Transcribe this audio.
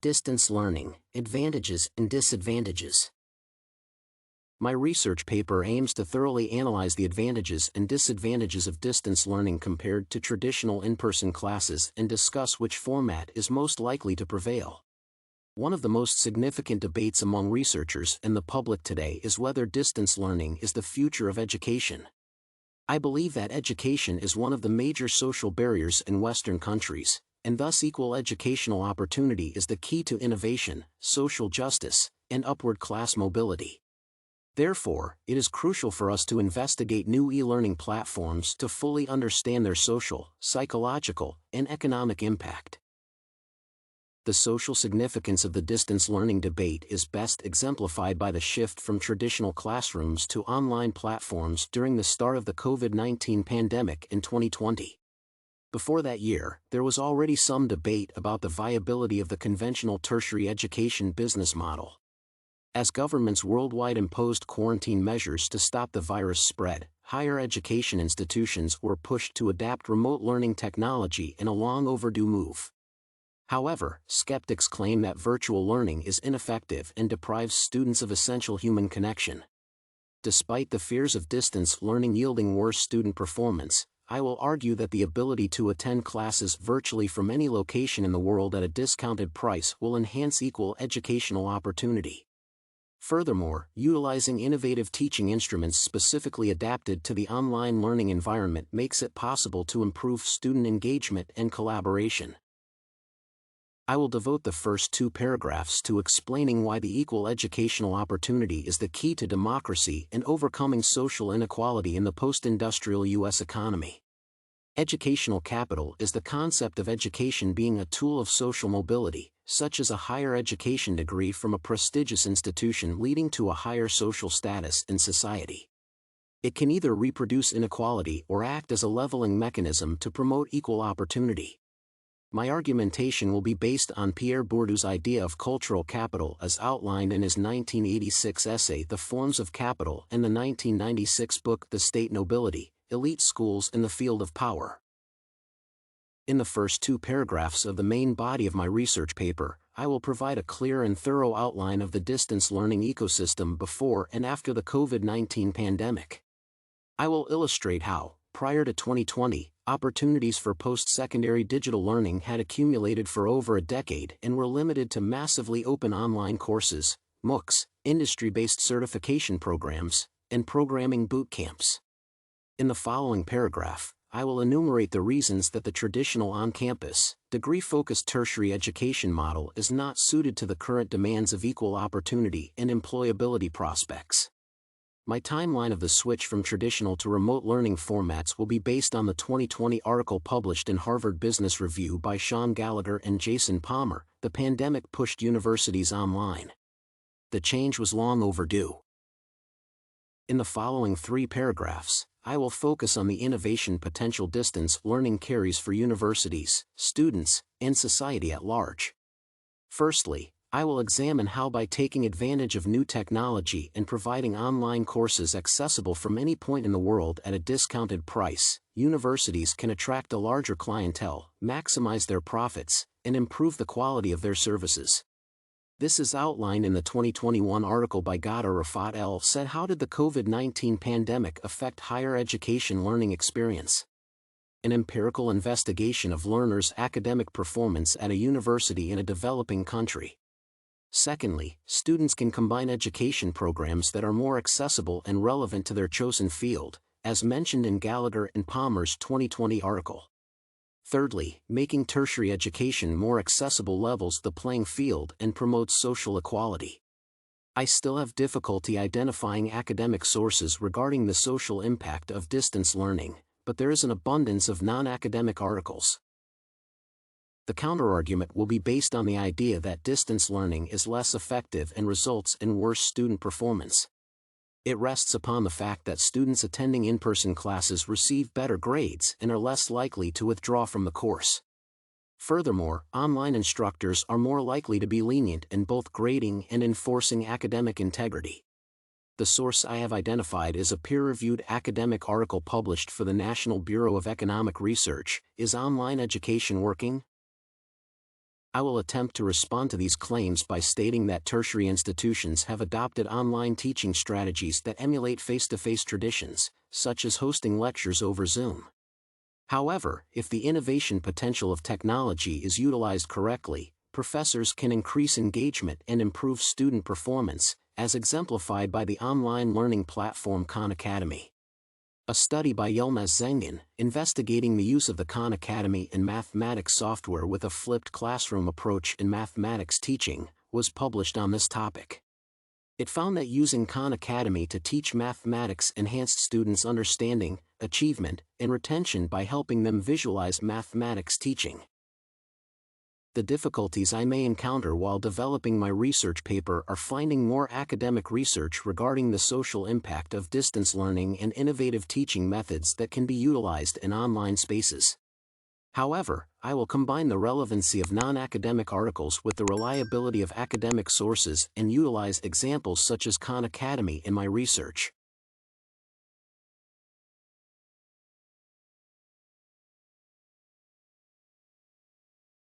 Distance learning, advantages and disadvantages. My research paper aims to thoroughly analyze the advantages and disadvantages of distance learning compared to traditional in-person classes and discuss which format is most likely to prevail. One of the most significant debates among researchers and the public today is whether distance learning is the future of education. I believe that education is one of the major social barriers in Western countries, and thus equal educational opportunity is the key to innovation, social justice, and upward class mobility. Therefore, it is crucial for us to investigate new e-learning platforms to fully understand their social, psychological, and economic impact. The social significance of the distance learning debate is best exemplified by the shift from traditional classrooms to online platforms during the start of the COVID-19 pandemic in 2020. Before that year, there was already some debate about the viability of the conventional tertiary education business model. As governments worldwide imposed quarantine measures to stop the virus spread, higher education institutions were pushed to adapt remote learning technology in a long overdue move. However, skeptics claim that virtual learning is ineffective and deprives students of essential human connection. Despite the fears of distance learning yielding worse student performance, I will argue that the ability to attend classes virtually from any location in the world at a discounted price will enhance equal educational opportunity. Furthermore, utilizing innovative teaching instruments specifically adapted to the online learning environment makes it possible to improve student engagement and collaboration. I will devote the first 2 paragraphs to explaining why the equal educational opportunity is the key to democracy and overcoming social inequality in the post-industrial U.S. economy. Educational capital is the concept of education being a tool of social mobility, such as a higher education degree from a prestigious institution leading to a higher social status in society. It can either reproduce inequality or act as a leveling mechanism to promote equal opportunity. My argumentation will be based on Pierre Bourdieu's idea of cultural capital as outlined in his 1986 essay The Forms of Capital and the 1996 book The State Nobility, Elite Schools in the Field of Power. In the first 2 paragraphs of the main body of my research paper, I will provide a clear and thorough outline of the distance learning ecosystem before and after the COVID-19 pandemic. I will illustrate how, prior to 2020, opportunities for post-secondary digital learning had accumulated for over a decade and were limited to massively open online courses, MOOCs, industry-based certification programs, and programming boot camps. In the following paragraph, I will enumerate the reasons that the traditional on-campus, degree-focused tertiary education model is not suited to the current demands of equal opportunity and employability prospects. My timeline of the switch from traditional to remote learning formats will be based on the 2020 article published in Harvard Business Review by Sean Gallagher and Jason Palmer, "The Pandemic Pushed Universities Online." The change was long overdue. In the following 3 paragraphs, I will focus on the innovation potential distance learning carries for universities, students, and society at large. Firstly, I will examine how by taking advantage of new technology and providing online courses accessible from any point in the world at a discounted price, universities can attract a larger clientele, maximize their profits, and improve the quality of their services. This is outlined in the 2021 article by Ghada Rafat El Said How Did the COVID-19 Pandemic Affect Higher Education Learning Experience? An empirical investigation of learners' academic performance at a university in a developing country. Secondly, students can combine education programs that are more accessible and relevant to their chosen field, as mentioned in Gallagher and Palmer's 2020 article. Thirdly, making tertiary education more accessible levels the playing field and promotes social equality. I still have difficulty identifying academic sources regarding the social impact of distance learning, but there is an abundance of non-academic articles. The counterargument will be based on the idea that distance learning is less effective and results in worse student performance. It rests upon the fact that students attending in-person classes receive better grades and are less likely to withdraw from the course. Furthermore, online instructors are more likely to be lenient in both grading and enforcing academic integrity. The source I have identified is a peer-reviewed academic article published for the National Bureau of Economic Research, Is Online Education Working? I will attempt to respond to these claims by stating that tertiary institutions have adopted online teaching strategies that emulate face-to-face traditions, such as hosting lectures over Zoom. However, if the innovation potential of technology is utilized correctly, professors can increase engagement and improve student performance, as exemplified by the online learning platform Khan Academy. A study by Yilmaz Zengin, investigating the use of the Khan Academy in mathematics software with a flipped classroom approach in mathematics teaching, was published on this topic. It found that using Khan Academy to teach mathematics enhanced students' understanding, achievement, and retention by helping them visualize mathematics teaching. The difficulties I may encounter while developing my research paper are finding more academic research regarding the social impact of distance learning and innovative teaching methods that can be utilized in online spaces. However, I will combine the relevancy of non-academic articles with the reliability of academic sources and utilize examples such as Khan Academy in my research.